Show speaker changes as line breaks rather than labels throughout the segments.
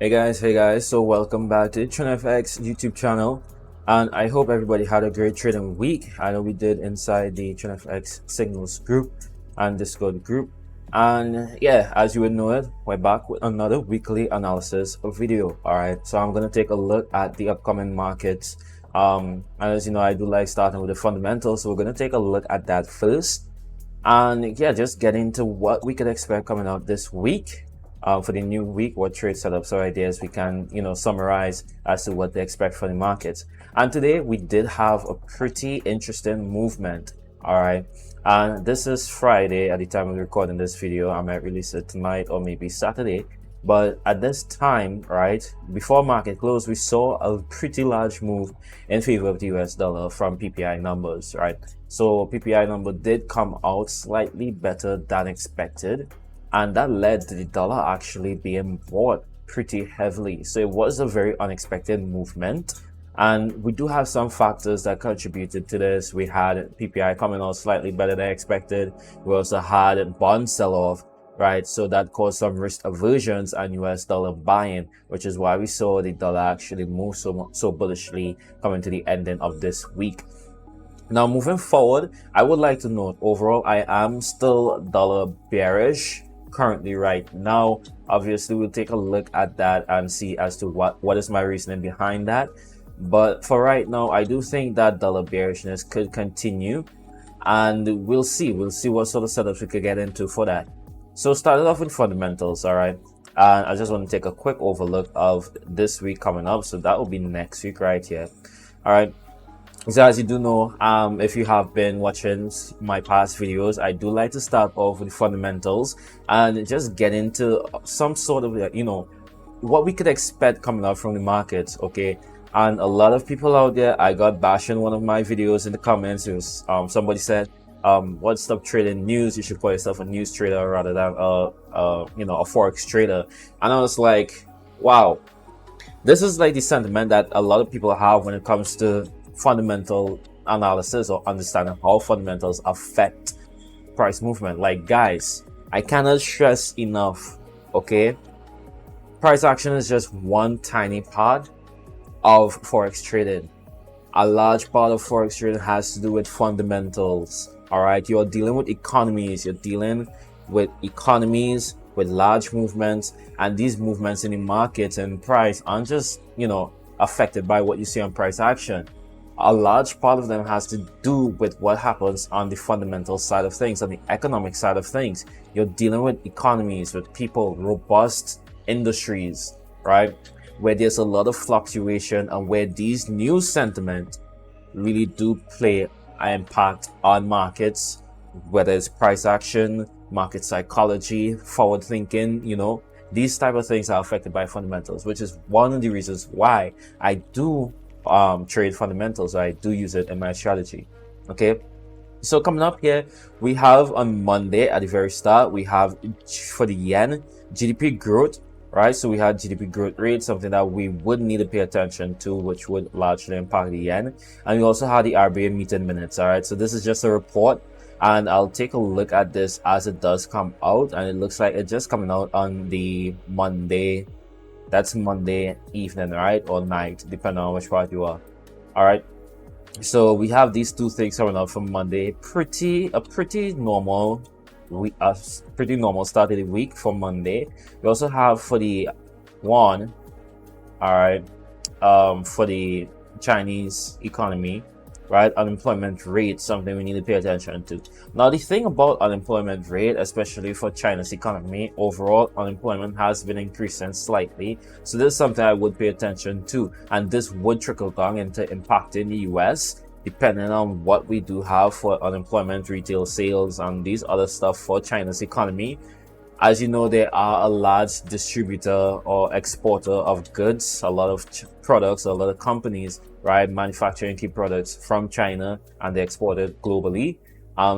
Hey guys, so welcome back to the TrinFx YouTube channel, and I hope everybody had a great trading week. I know we did inside the TrinFx Signals group and Discord group, and yeah, as you would know it, we're back with another weekly analysis video. All right, so I'm gonna take a look at the upcoming markets. And as you know, I do like starting with the fundamentals, so we're gonna take a look at that first, and yeah, just get into what we could expect coming out this week. For the new week, what trade setups or ideas we can, summarize as to what they expect for the markets. And today we did have a pretty interesting movement. All right. And this is Friday at the time of recording this video. I might release it tonight or maybe Saturday. But at this time, right, before market close, we saw a pretty large move in favor of the US dollar from PPI numbers, right? So PPI number did come out slightly better than expected, and that led to the dollar actually being bought pretty heavily. So it was a very unexpected movement, and we do have some factors that contributed to this. We had PPI coming out slightly better than expected. We also had bond sell-off, right? So that caused some risk aversions and US dollar buying, which is why we saw the dollar actually move so bullishly coming to the ending of this week. Now, moving forward, I would like to note overall, I am still dollar bearish currently right now. Obviously, we'll take a look at that and see as to what is my reasoning behind that. But for right now, I do think that dollar bearishness could continue, and we'll see what sort of setups we could get into for that. So started off with fundamentals, all right. And I just want to take a quick overlook of this week coming up. So that will be next week right here. All right. So as you do know, if you have been watching my past videos, I do like to start off with fundamentals and just get into some sort of, what we could expect coming out from the markets, okay? And a lot of people out there, I got bashed in one of my videos in the comments. It was somebody said, what's up trading news? You should call yourself a news trader rather than a forex trader. And I was like, wow, this is like the sentiment that a lot of people have when it comes to fundamental analysis or understanding how fundamentals affect price movement. Like, guys, I cannot stress enough, okay, price action is just one tiny part of forex trading. A large part of forex trading has to do with fundamentals. All right, you're dealing with economies, with large movements, and these movements in the markets and price aren't just affected by what you see on price action. A large part of them has to do with what happens on the fundamental side of things, on the economic side of things. You're dealing with economies, with people, robust industries, right? Where there's a lot of fluctuation and where these news sentiment really do play an impact on markets, whether it's price action, market psychology, forward thinking, these type of things are affected by fundamentals, which is one of the reasons why I do trade fundamentals. I do use it in my strategy. Okay, so coming up here, we have on Monday at the very start, we have for the yen GDP growth, right? So we had GDP growth rate, something that we would need to pay attention to, which would largely impact the yen. And we also had the RBA meeting minutes. All right, so this is just a report, and I'll take a look at this as it does come out, and it looks like it's just coming out on the Monday. That's Monday evening, right? Or night, depending on which part you are. All right. So we have these two things coming out from Monday. A pretty normal week, pretty normal start of the week for Monday. We also have for the yuan, all right, for the Chinese economy, right? Unemployment rate, something we need to pay attention to. Now, the thing about unemployment rate, especially for China's economy, overall unemployment has been increasing slightly. So this is something I would pay attention to. And this would trickle down into impacting the US, depending on what we do have for unemployment, retail sales, and these other stuff for China's economy. As you know, they are a large distributor or exporter of goods, a lot of products, a lot of companies, right, manufacturing key products from China, and they export it globally.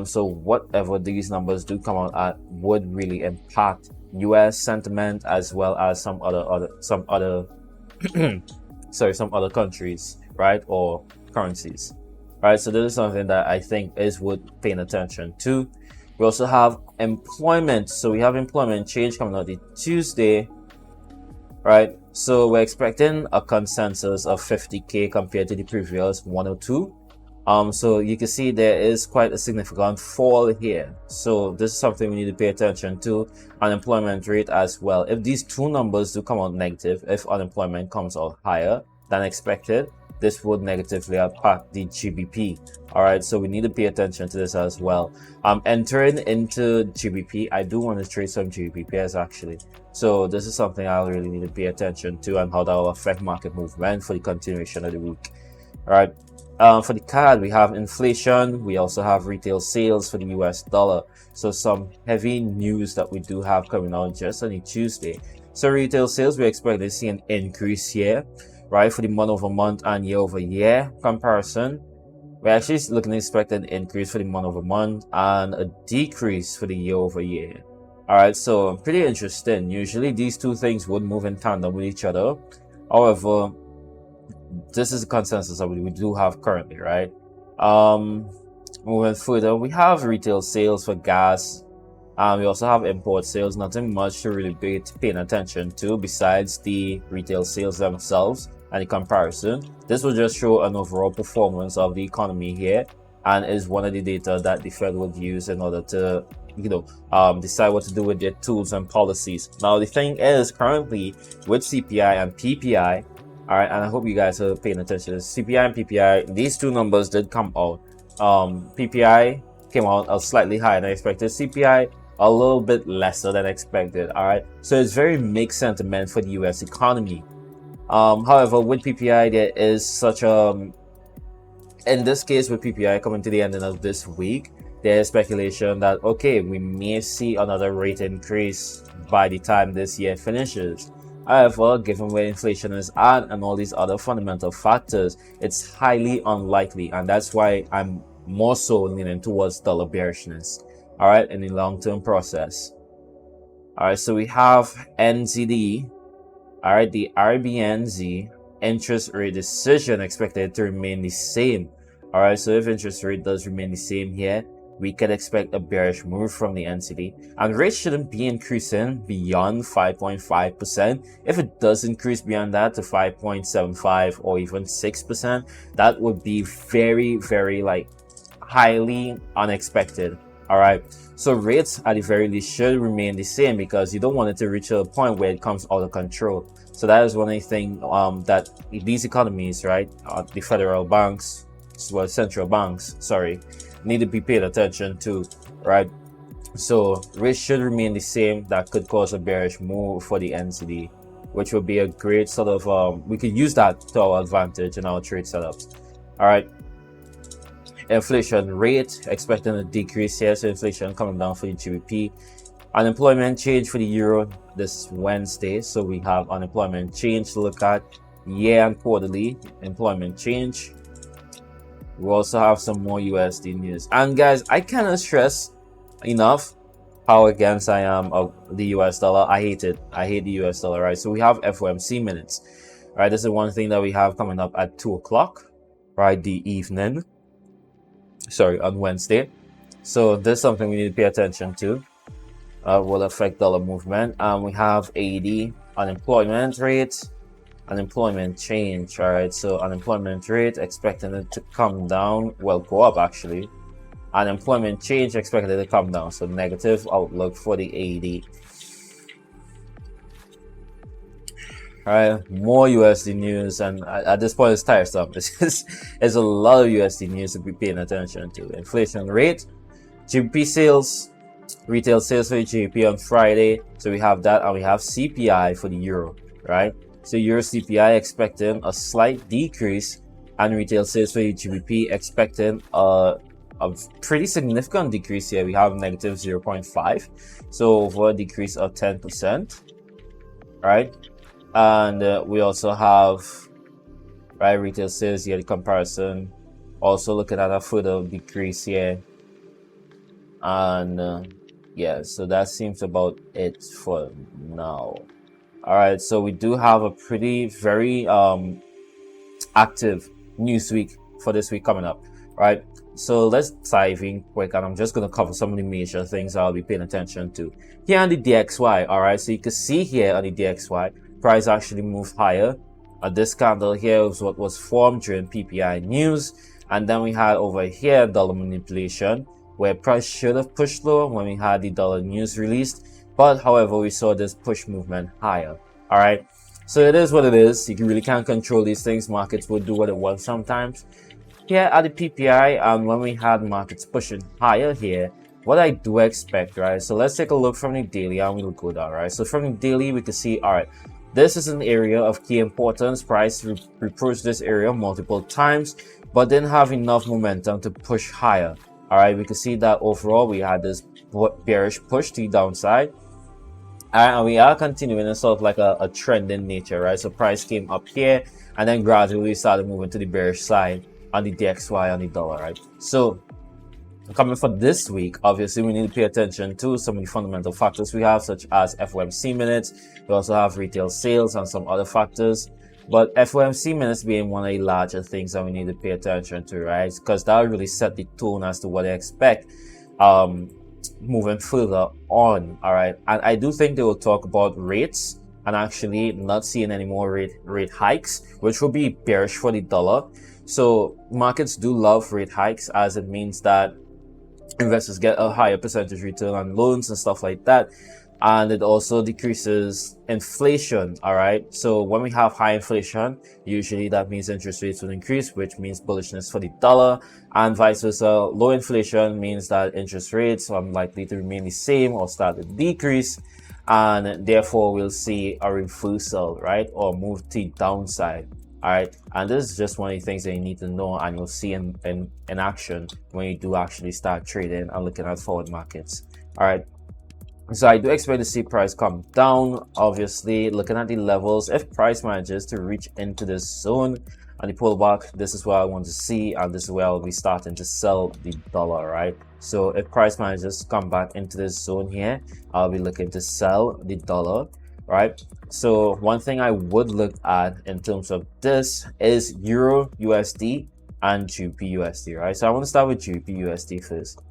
So whatever these numbers do come out at would really impact US sentiment as well as some other sorry, countries, right, or currencies, right? So this is something that I think is worth paying attention to. We also have employment. So we have employment change coming out the Tuesday. right? So we're expecting a consensus of 50k compared to the previous 102. So you can see there is quite a significant fall here. So this is something we need to pay attention to. Unemployment rate as well. If these two numbers do come out negative, if unemployment comes out higher than expected, this would negatively impact the GBP. All right, so we need to pay attention to this as well. Entering into GBP, I do want to trade some GBP pairs actually. So this is something I really need to pay attention to and how that will affect market movement for the continuation of the week. All right. For the CAD, we have inflation. We also have retail sales for the US dollar. So some heavy news that we do have coming out just on a Tuesday. So retail sales, we expect to see an increase here, right? For the month over month and year over year comparison, we're actually looking to expect an increase for the month over month and a decrease for the year over year. All right, so pretty interesting. Usually these two things would move in tandem with each other. However, this is the consensus that we do have currently, right? Moving further, we have retail sales for gas. We also have import sales. Nothing much to really be paying attention to besides the retail sales themselves and the comparison. This will just show an overall performance of the economy here, and is one of the data that the Fed would use in order to decide what to do with their tools and policies. Now the thing is, currently with CPI and PPI, all right, and I hope you guys are paying attention to this. CPI and PPI, these two numbers did come out. PPI came out slightly higher than expected. CPI a little bit lesser than expected. All right, so it's very mixed sentiment for the US economy. However, with PPI, there is such a in this case with PPI coming to the end of this week, there is speculation that okay, we may see another rate increase by the time this year finishes. However, given where inflation is at and all these other fundamental factors, it's highly unlikely, and that's why I'm more so leaning towards dollar bearishness, all right, in the long-term process. All right, so we have NZD, all right, the RBNZ interest rate decision expected to remain the same. All right, so if interest rate does remain the same here, we could expect a bearish move from the NCD, and rates shouldn't be increasing beyond 5.5%. If it does increase beyond that to 5.75 or even 6%, that would be very, very highly unexpected. All right, so rates at the very least should remain the same because you don't want it to reach a point where it comes out of control. So that is one of the things that these economies, right, the federal banks, well, central banks, sorry, need to be paid attention to, right? So rates should remain the same. That could cause a bearish move for the NCD, which would be a great sort of we could use that to our advantage in our trade setups. All right, inflation rate expecting a decrease here, so inflation coming down for the GBP. Unemployment change for the euro this Wednesday, so we have unemployment change to look at, year and quarterly employment change. We also have some more USD news. And guys, I cannot stress enough how against I am of the US dollar. I hate it. I hate the US dollar, right? So we have FOMC minutes, right? This is one thing that we have coming up at 2 o'clock, right? The evening, sorry, on Wednesday. So this is something we need to pay attention to. Will affect dollar movement. We have AUD unemployment rate, unemployment change. All right, so unemployment rate expecting it to come down, well, go up actually. Unemployment change expected it to come down, so negative outlook for the AUD. All right, more USD news, and at this point it's tiresome. It's a lot of USD news to be paying attention to. Inflation rate, GBP sales, retail sales for the GBP on Friday. So we have that, and we have CPI for the euro, right? So euro CPI expecting a slight decrease, and retail sales for the GBP expecting a pretty significant decrease here. We have negative 0.5, so over a decrease of 10%, right? And we also have, right, retail sales here, the comparison, also looking at a further decrease here. And yeah, so that seems about it for now. All right, so we do have a very active news week for this week coming up, right? So let's dive in quick, and I'm just going to cover some of the major things I'll be paying attention to here on the DXY. All right, so you can see here on the DXY price actually moved higher. This candle here was what was formed during PPI news, and then we had over here dollar manipulation, where price should have pushed lower when we had the dollar news released, but however we saw this push movement higher. All right, so it is what it is. You really can't control these things. Markets will do what it wants sometimes. Here at the PPI, and when we had markets pushing higher here, what I do expect, right? So let's take a look from the daily and we'll go down, right? So from the daily, we can see, all right, this is an area of key importance. Price approached this area multiple times, but didn't have enough momentum to push higher. All right, we can see that overall we had this bearish push to the downside. And we are continuing in sort of like a trend in nature, right? So price came up here and then gradually started moving to the bearish side on the DXY on the dollar, right? So coming for this week, obviously we need to pay attention to some of the fundamental factors we have, such as FOMC minutes. We also have retail sales and some other factors, but FOMC minutes being one of the larger things that we need to pay attention to, right? Because that will really set the tone as to what I expect moving further on. All right, and I do think they will talk about rates and actually not seeing any more rate hikes, which will be bearish for the dollar. So markets do love rate hikes, as it means that investors get a higher percentage return on loans and stuff like that, and it also decreases inflation. All right, so when we have high inflation, usually that means interest rates will increase, which means bullishness for the dollar, and vice versa. Low inflation means that interest rates are likely to remain the same or start to decrease, and therefore we'll see a reversal, right, or move to the downside. All right, and this is just one of the things that you need to know, and you'll see in action when you do actually start trading and looking at forward markets. All right, so I do expect to see price come down. Obviously, looking at the levels, if price manages to reach into this zone and the pullback, this is what I want to see, and this is where I'll be starting to sell the dollar, right? So if price manages to come back into this zone here, I'll be looking to sell the dollar, right? So one thing I would look at in terms of this is Euro USD and GBP USD, right? So I want to start with GBP USD first.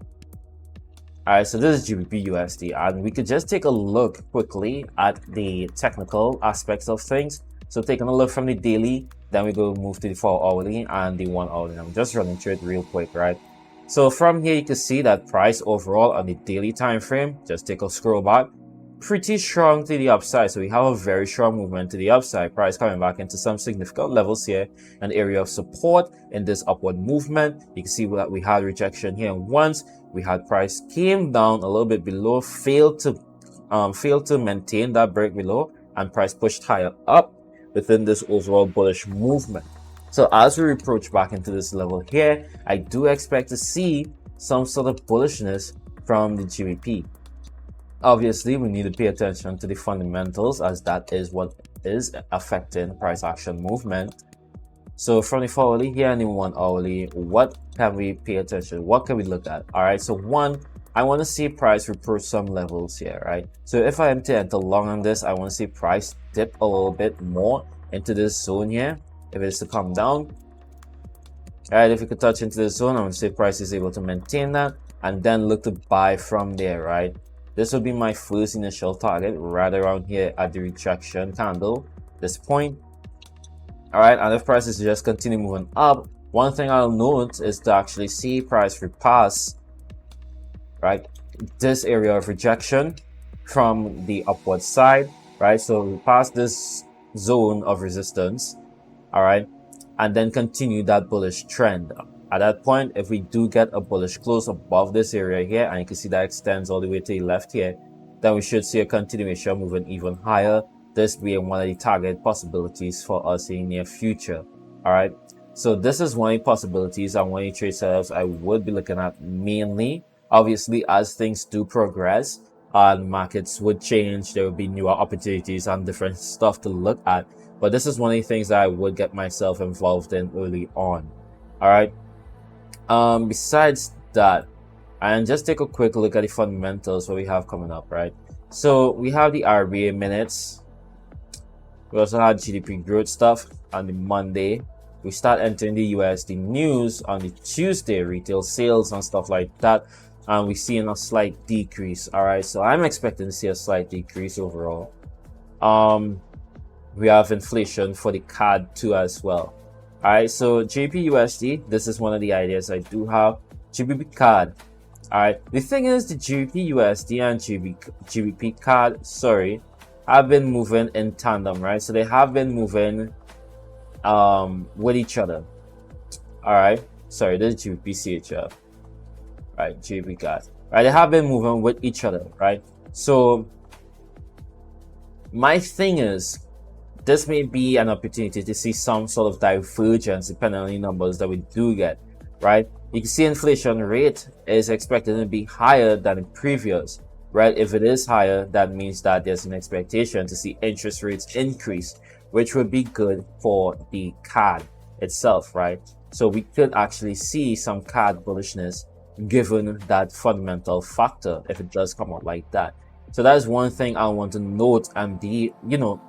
All right, so this is GBP USD, and we could just take a look quickly at the technical aspects of things. So taking a look from the daily, then we go move to the 4 hourly and the 1 hourly. I'm just running through it real quick, right? So from here, you can see that price overall on the daily time frame, just take a scroll back, pretty strong to the upside. So we have a very strong movement to the upside. Price coming back into some significant levels here, an area of support in this upward movement. You can see that we had rejection here once. We had price came down a little bit below, failed to maintain that break below, and price pushed higher up within this overall bullish movement. So as we approach back into this level here, I do expect to see some sort of bullishness from the GBP. Obviously, we need to pay attention to the fundamentals, as that is what is affecting price action movement. So from the 4 hourly here and the 1 hourly, what can we pay attention? What can we look at? All right, so one, I want to see price approach some levels here, right? So if I am to enter long on this, I want to see price dip a little bit more into this zone here. If it is to come down, all right, if we could touch into this zone, I want to see price is able to maintain that and then look to buy from there, right? This would be my first initial target right around here at the rejection candle, this point. All right, and if prices just continue moving up, one thing I'll note is to actually see price repass, right, this area of rejection from the upward side, right? So we pass this zone of resistance, all right, and then continue that bullish trend. At that point, if we do get a bullish close above this area here, and you can see that extends all the way to the left here, then we should see a continuation moving even higher, this being one of the target possibilities for us in the near future. All right, so this is one of the possibilities and one of the trade setups I would be looking at mainly. Obviously, as things do progress and markets would change, there will be newer opportunities and different stuff to look at, but this is one of the things that I would get myself involved in early on. All right, besides that, and just take a quick look at the fundamentals what we have coming up, right? So we have the RBA minutes. We also had GDP growth stuff on the Monday. We start entering the USD news on the Tuesday, retail sales and stuff like that, and we're seeing a slight decrease. All right, so I'm expecting to see a slight decrease overall. we have inflation for the CAD too as well. All right, so GBP/USD, this is one of the ideas I do have. GBP CAD. All right, the thing is, the GBP/USD and GBP CAD, sorry, have been moving in tandem, right? So they have been moving with each other. All right, sorry, this is GBP CHF, right? GBP CAD, right? They have been moving with each other, right? So my thing is, this may be an opportunity to see some sort of divergence depending on the numbers that we do get, right? You can see inflation rate is expected to be higher than the previous, right? If it is higher, that means that there's an expectation to see interest rates increase, which would be good for the CAD itself, right? So we could actually see some CAD bullishness given that fundamental factor if it does come out like that. So that is one thing I want to note and be,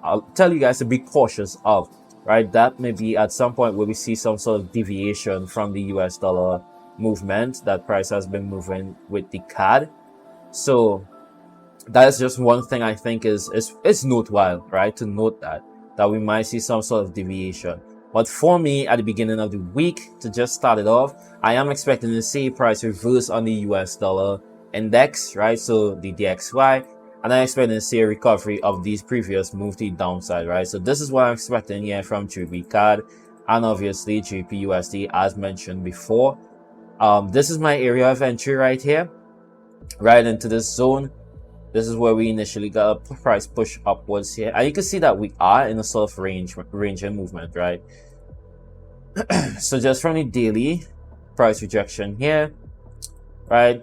I'll tell you guys to be cautious of, right? That may be at some point where we see some sort of deviation from the US dollar movement that price has been moving with the CAD. So that is just one thing I think is noteworthy, right? To note that we might see some sort of deviation. But for me, at the beginning of the week, to just start it off, I am expecting to see price reverse on the US dollar index, right? So the DXY, and I'm expecting to see a recovery of these previous move to the downside, right? So this is what I'm expecting here from GBP CAD and obviously GBP/USD as mentioned before. This is my area of entry right here, right into this zone. This is where we initially got a price push upwards here, and you can see that we are in a sort of range and movement, right? So just from the daily, price rejection here, right?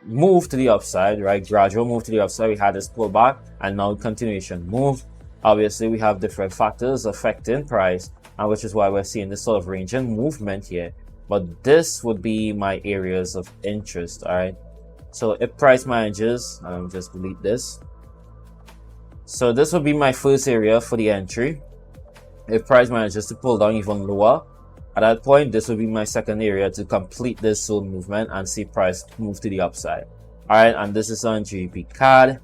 Move to the upside, right? Gradual move to the upside. We had this pullback and now continuation move. Obviously, we have different factors affecting price, and which is why we're seeing this sort of range and movement here. But this would be my areas of interest, all right? So if price manages, I'll just delete this. So this would be my first area for the entry. If price manages to pull down even lower, at that point, this will be my second area to complete this zone movement and see price move to the upside. All right, and this is on GBP CAD.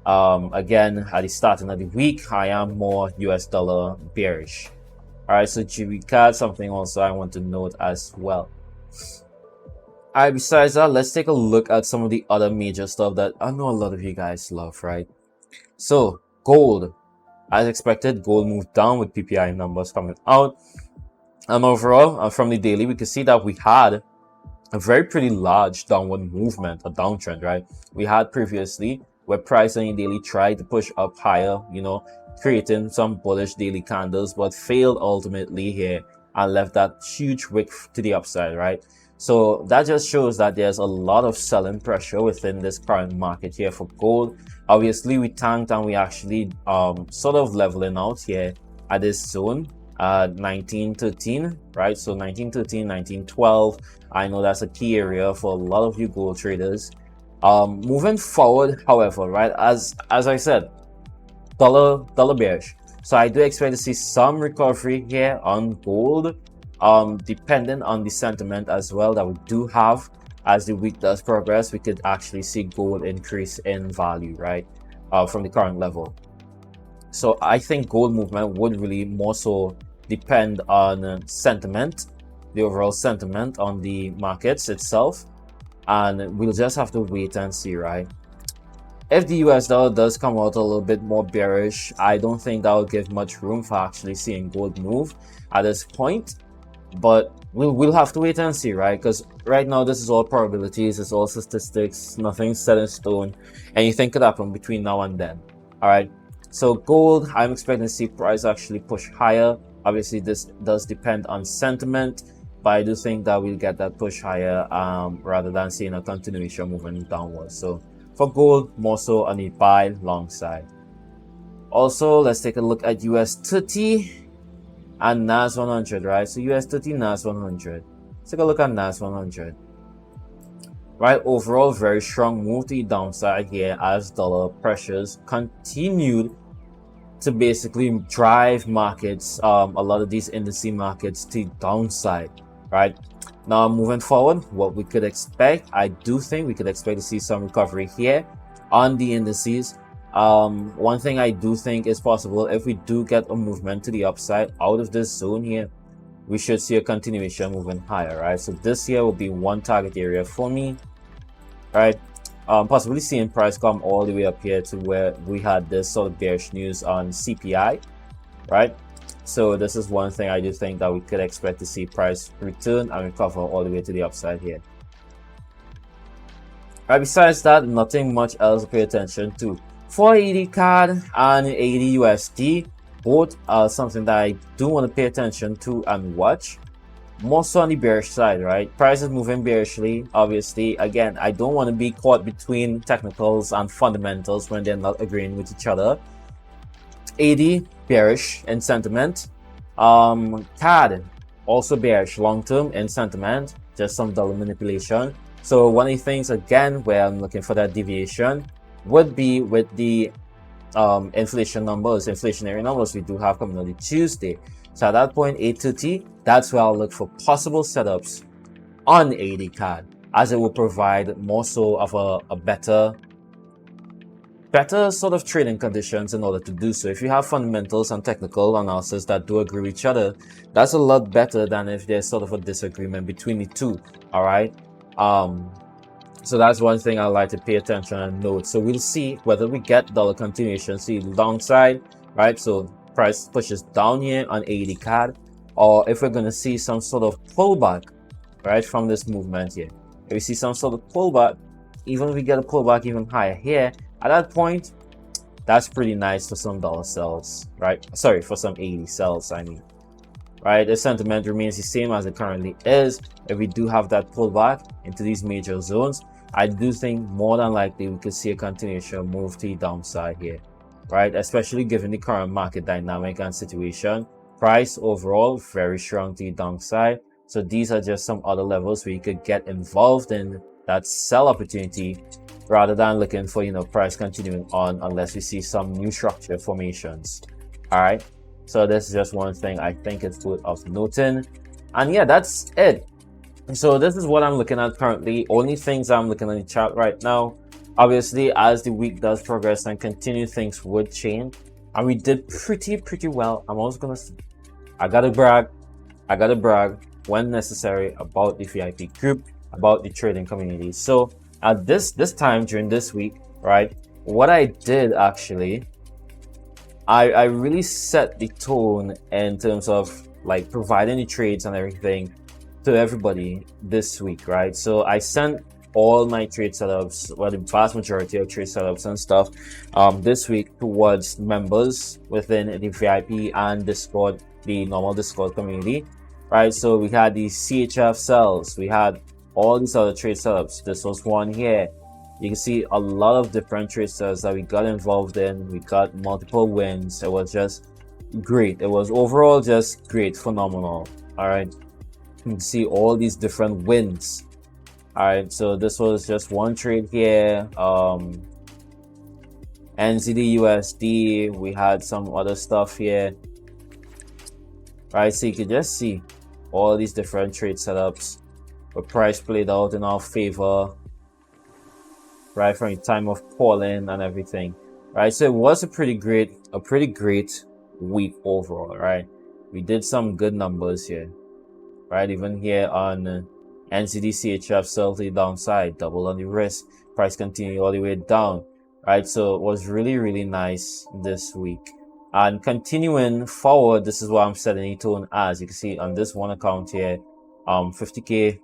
Again, at the starting of the week, I am more US dollar bearish. All right, so GBP CAD, something also I want to note as well. All right, besides that, let's take a look at some of the other major stuff that I know a lot of you guys love, right? So gold, as expected, gold moved down with PPI numbers coming out. And overall, from the daily, we can see that we had a very pretty large downward movement, a downtrend, right? We had previously where price on the daily tried to push up higher, creating some bullish daily candles, but failed ultimately here and left that huge wick to the upside, right? So that just shows that there's a lot of selling pressure within this current market here for gold. Obviously, we tanked and we actually sort of leveling out here at this zone. 1913, right? So 1913, 1912, I know that's a key area for a lot of you gold traders. Moving forward, however, right, as I said, dollar bearish, so I do expect to see some recovery here on gold, depending on the sentiment as well that we do have. As the week does progress, we could actually see gold increase in value, right, from the current level. So I think gold movement would really more so depend on sentiment, the overall sentiment on the markets itself, and we'll just have to wait and see, right? If the US dollar does come out a little bit more bearish, I don't think that will give much room for actually seeing gold move at this point, but we'll have to wait and see, right? Because right now this is all probabilities, it's all statistics, nothing's set in stone, anything could happen between now and then. All right, so gold, I'm expecting to see price actually push higher. Obviously this does depend on sentiment, but I do think that we'll get that push higher rather than seeing a continuation moving downwards. So for gold, more so on the buy long side. Also, let's take a look at US 30 and NAS 100, right? So US 30, NAS 100. Let's take a look at NAS 100. Right, overall very strong move to the downside here as dollar pressures continued to basically drive markets, a lot of these indice markets, to downside, right? Now moving forward, what we could expect, I do think we could expect to see some recovery here on the indices. One thing I do think is possible, if we do get a movement to the upside out of this zone here, we should see a continuation moving higher, right? So this here will be one target area for me, right? Possibly seeing price come all the way up here to where we had this sort of bearish news on CPI, right? So this is one thing I do think that we could expect to see price return and recover all the way to the upside here. Right, besides that, nothing much else to pay attention to. For AUD CAD and AUD USD, both are something that I do want to pay attention to and watch. More so on the bearish side, right? Price is moving bearishly, obviously. Again, I don't want to be caught between technicals and fundamentals when they're not agreeing with each other. AUD bearish in sentiment. CAD also bearish long term in sentiment, just some dollar manipulation. So one of the things again where I'm looking for that deviation would be with the inflationary numbers we do have coming on the Tuesday. So at that point, 8:30, that's where I'll look for possible setups on AUD CAD, as it will provide more so of a better sort of trading conditions in order to do so. If you have fundamentals and technical analysis that do agree with each other, that's a lot better than if there's sort of a disagreement between the two. All right. So that's one thing I like to pay attention and note. So we'll see whether we get dollar continuation, see the downside, right? So price pushes down here on AUD CAD, or if we're going to see some sort of pullback, right, from this movement here. If we see some sort of pullback, even if we get a pullback even higher here, at that point, that's pretty nice for some dollar sells, right? Sorry, for some AUD sells, I mean. Right, the sentiment remains the same as it currently is. If we do have that pullback into these major zones, I do think more than likely we could see a continuation move to the downside here, right? Especially given the current market dynamic and situation. Price overall very strong to the downside. So these are just some other levels where you could get involved in that sell opportunity rather than looking for, price continuing on unless we see some new structure formations. All right. So this is just one thing I think it's worth noting. And yeah, that's it. So this is what I'm looking at currently. Only things I'm looking at the chart right now. Obviously, as the week does progress and continue, things would change. And we did pretty well. I gotta brag when necessary about the VIP group, about the trading community. So at this time during this week, right, what I did actually, I really set the tone in terms of like providing the trades and everything to everybody this week, right? So I sent all my trade setups, well, the vast majority of trade setups and stuff, this week towards members within the VIP and Discord, the normal Discord community, right? So we had the CHF sells, we had all these other trade setups. This was one here. You can see a lot of different trade setups that we got involved in. We got multiple wins. It was just great. It was overall just great, phenomenal. All right, you can see all these different wins. All right, so this was just one trade here. NZD USD. We had some other stuff here. All right, so you can just see all these different trade setups. The price played out in our favor, right, from the time of calling and everything, right? So it was a pretty great week overall, right? We did some good numbers here, right? Even here on NZD CHF sell to the downside, double on the risk, price continued all the way down, right? So it was really nice this week. And continuing forward, this is what I'm setting the tone as. You can see on this one account here, 50k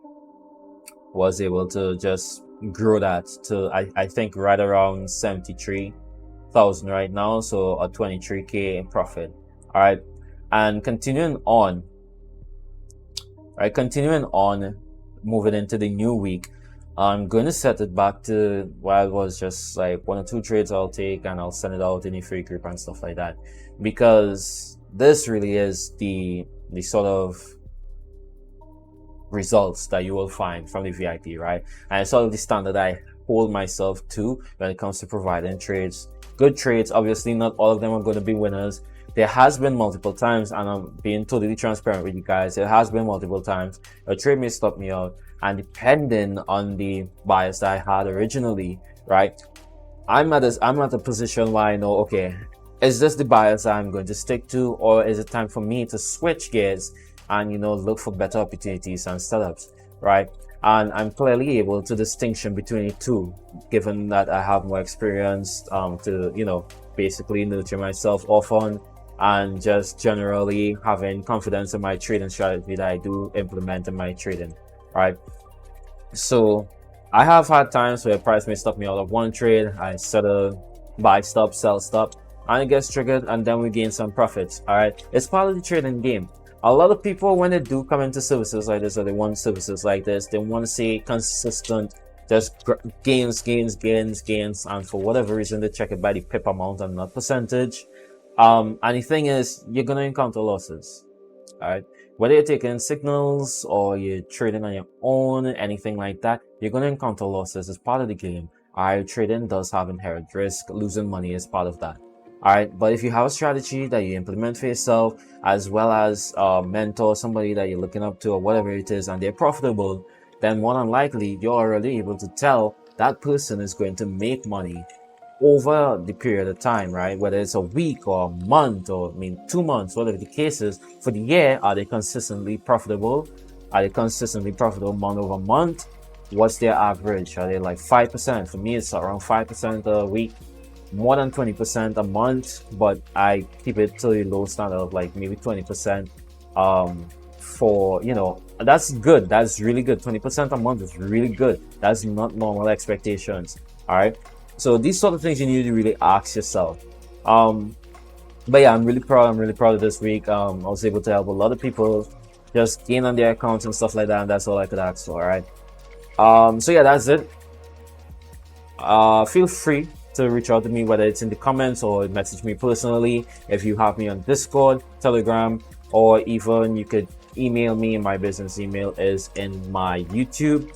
was able to just grow that to I think right around 73,000 right now, so a 23k in profit. All right, and continuing on, moving into the new week, I'm going to set it back to where it was just like 1 or 2 trades I'll take and I'll send it out in a free group and stuff like that, because this really is the sort of results that you will find from the VIP, right? And it's sort of the standard I hold myself to when it comes to providing trades, good trades. Obviously not all of them are going to be winners. There has been multiple times, and I'm being totally transparent with you guys, there has been multiple times a trade may stop me out, and depending on the bias that I had originally, right, I'm at a position where I know, okay, is this the bias I'm going to stick to, or is it time for me to switch gears and look for better opportunities and startups, right? And I'm clearly able to distinction between the two, given that I have more experience to basically nurture myself off on, and just generally having confidence in my trading strategy that I do implement in my trading, right? So I have had times where price may stop me out of one trade. I set a buy stop, sell stop, and it gets triggered, and then we gain some profits. All right, it's part of the trading game. A lot of people, when they do come into services like this, or they want services like this, they want to see consistent, just gains, gains, gains, gains, and for whatever reason, they check it by the pip amount and not percentage. And the thing is, you're gonna encounter losses. All right, whether you're taking signals or you're trading on your own, anything like that, you're going to encounter losses. It's part of the game. All right, trading does have inherent risk. Losing money is part of that. All right, but if you have a strategy that you implement for yourself, as well as a mentor, somebody that you're looking up to, or whatever it is, and they're profitable, then more than likely you're already able to tell that person is going to make money over the period of time, right? Whether it's a week or a month, or 2 months, whatever the case is. For the year, are they consistently profitable? Are they consistently profitable month over month? What's their average? Are they like 5%? For me, it's around 5% a week, more than 20% a month, but I keep it to the low standard of like maybe 20%. For that's good. That's really good. 20% a month is really good. That's not normal expectations. All right. So these sort of things you need to really ask yourself. But yeah, I'm really proud of this week. I was able to help a lot of people just gain on their accounts and stuff like that, and that's all I could ask for. All right. So yeah, that's it. Feel free to reach out to me, whether it's in the comments or message me personally. If you have me on Discord, Telegram, or even you could email me. My business email is in my YouTube.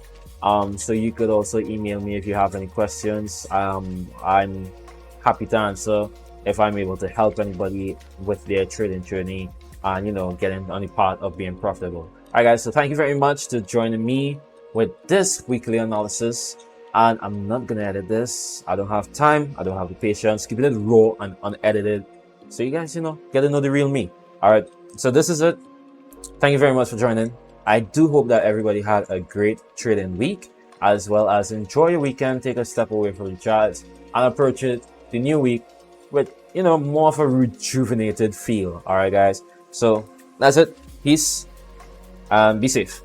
So you could also email me if you have any questions. I'm happy to answer if I'm able to help anybody with their trading journey and getting on the path of being profitable. All right, guys. So thank you very much to joining me with this weekly analysis. And I'm not gonna edit this. I don't have time. I don't have the patience. Keep it raw and unedited, so you guys get to know the real me. All right. So this is it. Thank you very much for joining. I do hope that everybody had a great trading week, as well as enjoy your weekend. Take a step away from the charts and approach the new week with more of a rejuvenated feel. All right, guys. So that's it. Peace and be safe.